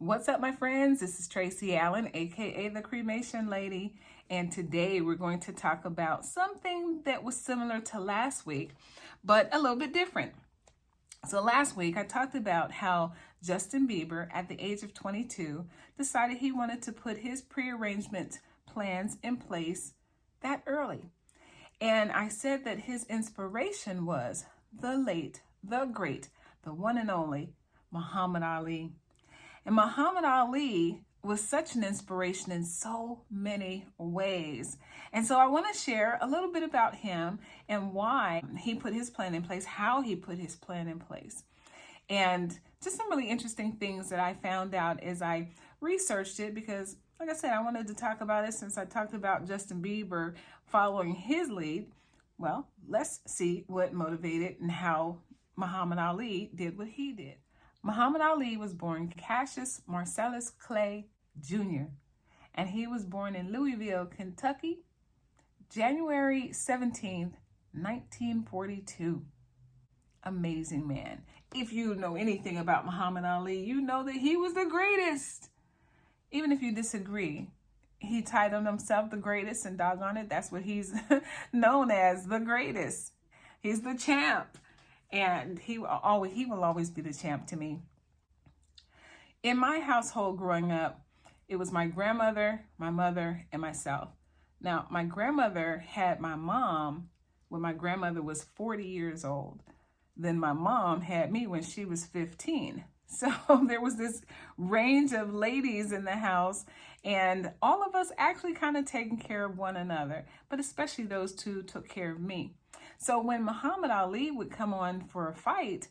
What's up, my friends? This is Tracy Allen, aka the Cremation Lady, and today we're going to talk about something that was similar to last week, but a little bit different. So last week I talked about how Justin Bieber, at the age of 22, decided he wanted to put his prearrangement plans in place that early. And I said that his inspiration was the late, the great, the one and only Muhammad Ali. And Muhammad Ali was such an inspiration in so many ways. And so I want to share a little bit about him and why he put his plan in place, how he put his plan in place. And just some really interesting things that I found out as I researched it, because like I said, I wanted to talk about it since I talked about Justin Bieber following his lead. Well, let's see what motivated and how Muhammad Ali did what he did. Muhammad Ali was born Cassius Marcellus Clay Jr., and he was born in Louisville, Kentucky, January 17th, 1942. Amazing man. If you know anything about Muhammad Ali, you know that he was the greatest. Even if you disagree, he titled himself the greatest, and doggone it, that's what he's known as, the greatest. He's the champ. And he will always be the champ to me. In my household growing up, it was my grandmother, my mother, and myself. Now, my grandmother had my mom when my grandmother was 40 years old. Then my mom had me when she was 15. So there was this range of ladies in the house, and all of us actually kind of taking care of one another, but especially those two took care of me. So when Muhammad Ali would come on for a fight,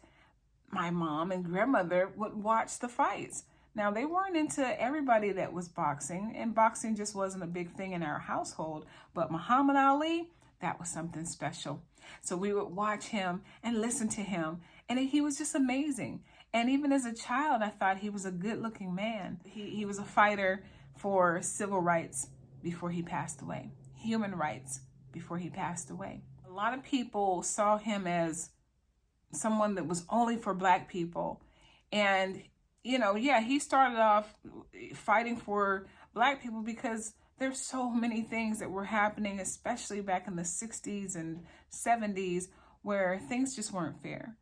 my mom and grandmother would watch the fights. Now, they weren't into everybody that was boxing, and boxing just wasn't a big thing in our household, but Muhammad Ali, that was something special. So we would watch him and listen to him, and he was just amazing. And even as a child, I thought he was a good-looking man. He was a fighter for civil rights before he passed away, human rights before he passed away. A lot of people saw him as someone that was only for Black people. And, he started off fighting for Black people because there's so many things that were happening, especially back in the 60s and 70s, where things just weren't fair.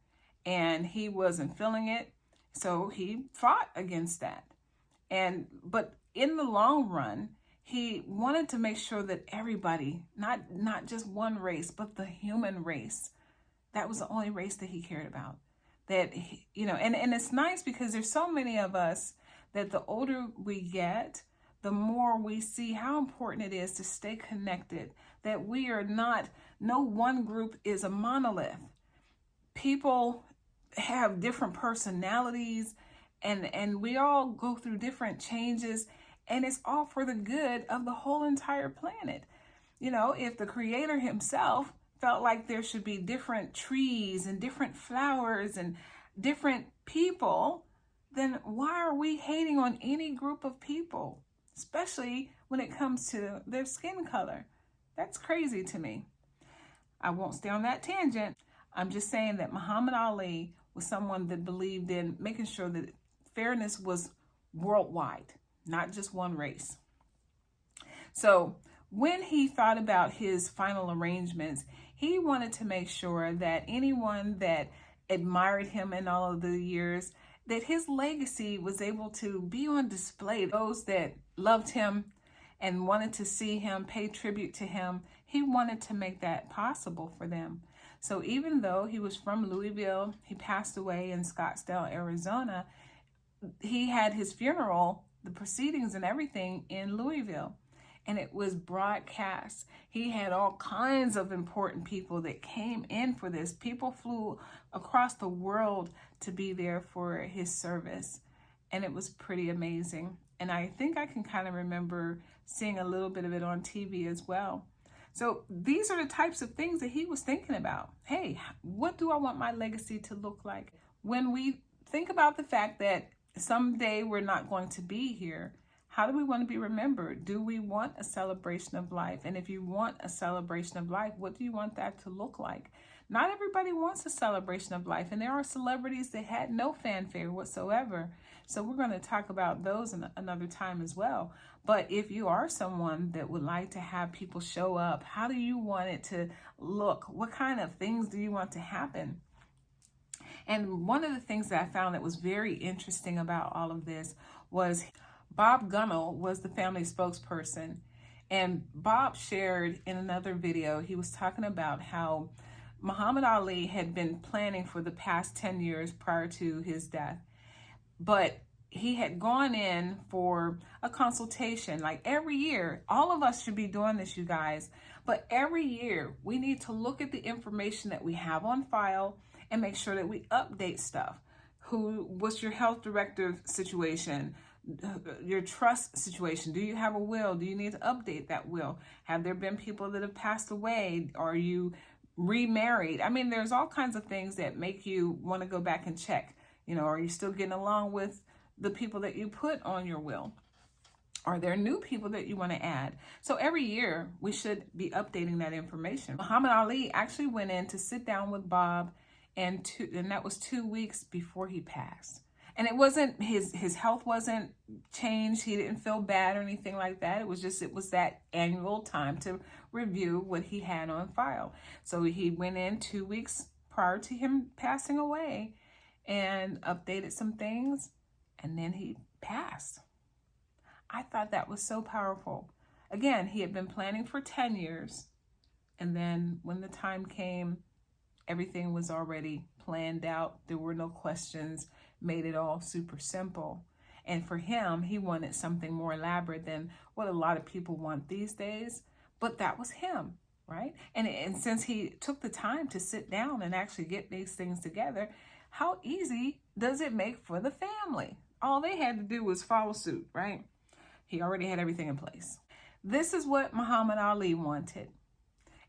And he wasn't feeling it, so he fought against that. But in the long run, he wanted to make sure that everybody, not just one race, but the human race, that was the only race that he cared about. And it's nice because there's so many of us that the older we get, the more we see how important it is to stay connected, that we are no one group is a monolith. People have different personalities, and we all go through different changes, and it's all for the good of the whole entire planet. If the creator himself felt like there should be different trees and different flowers and different people, then why are we hating on any group of people, especially when it comes to their skin color? That's crazy to me. I won't stay on that tangent. I'm just saying that Muhammad Ali was someone that believed in making sure that fairness was worldwide, not just one race. So when he thought about his final arrangements, he wanted to make sure that anyone that admired him in all of the years, that his legacy was able to be on display. Those that loved him and wanted to see him, pay tribute to him, he wanted to make that possible for them. So even though he was from Louisville, he passed away in Scottsdale, Arizona, he had his funeral, the proceedings and everything in Louisville, and it was broadcast. He had all kinds of important people that came in for this. People flew across the world to be there for his service, and it was pretty amazing. And I think I can kind of remember seeing a little bit of it on TV as well. So these are the types of things that he was thinking about. Hey, what do I want my legacy to look like? When we think about the fact that someday we're not going to be here, how do we want to be remembered? Do we want a celebration of life? And if you want a celebration of life, what do you want that to look like? Not everybody wants a celebration of life, and there are celebrities that had no fanfare whatsoever. So we're going to talk about those another time as well. But if you are someone that would like to have people show up, how do you want it to look? What kind of things do you want to happen? And one of the things that I found that was very interesting about all of this was Bob Gunnell was the family spokesperson. And Bob shared in another video, he was talking about how Muhammad Ali had been planning for the past 10 years prior to his death. But he had gone in for a consultation. Like every year, all of us should be doing this, you guys. But every year, we need to look at the information that we have on file and make sure that we update stuff. What's your health directive situation? Your trust situation? Do you have a will? Do you need to update that will? Have there been people that have passed away? Are you remarried? I mean, there's all kinds of things that make you want to go back and check. Are you still getting along with the people that you put on your will? Are there new people that you want to add? So every year we should be updating that information. Muhammad Ali actually went in to sit down with Bob, and that was 2 weeks before he passed. And it wasn't, his health wasn't changed. He didn't feel bad or anything like that. It was that annual time to review what he had on file. So he went in 2 weeks prior to him passing away and updated some things, and then he passed. I thought that was so powerful. Again, he had been planning for 10 years, and then when the time came, everything was already planned out. There were no questions, made it all super simple. And for him, he wanted something more elaborate than what a lot of people want these days, but that was him, right? And since he took the time to sit down and actually get these things together, how easy does it make for the family? All they had to do was follow suit, right? He already had everything in place. This is what Muhammad Ali wanted.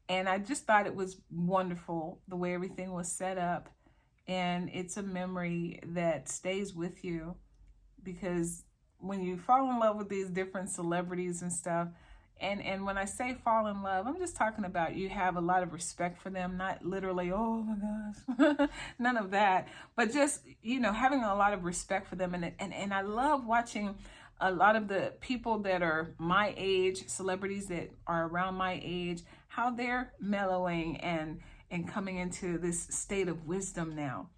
And I just thought it was wonderful the way everything was set up. And it's a memory that stays with you, because when you fall in love with these different celebrities and stuff, and when I say fall in love, I'm just talking about you have a lot of respect for them, not literally, oh my gosh, none of that, but just, having a lot of respect for them. And I love watching a lot of the people that are my age, celebrities that are around my age, how they're mellowing and coming into this state of wisdom now.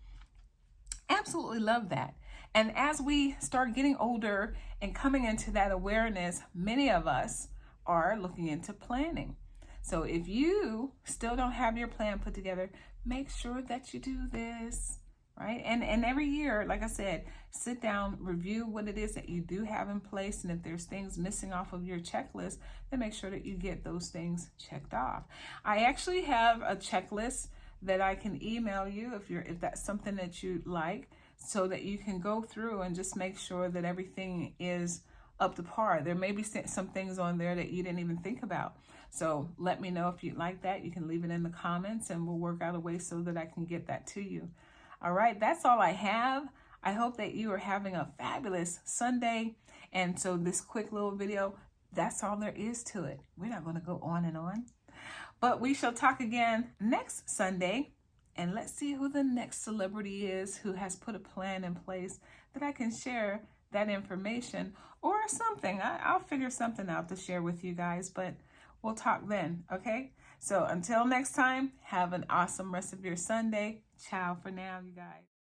Absolutely love that. And as we start getting older and coming into that awareness, many of us are looking into planning. So if you still don't have your plan put together, make sure that you do this, right? And every year, like I said, sit down, review what it is that you do have in place. And if there's things missing off of your checklist, then make sure that you get those things checked off. I actually have a checklist that I can email you if that's something that you like, so that you can go through and just make sure that everything is up to par. There may be some things on there that you didn't even think about. So let me know if you'd like that. You can leave it in the comments and we'll work out a way so that I can get that to you. All right, that's all I have. I hope that you are having a fabulous Sunday. And so this quick little video, that's all there is to it. We're not going to go on and on, but we shall talk again next Sunday. And let's see who the next celebrity is who has put a plan in place that I can share that information or something. I'll figure something out to share with you guys, but we'll talk then, okay? So until next time, have an awesome rest of your Sunday. Ciao for now, you guys.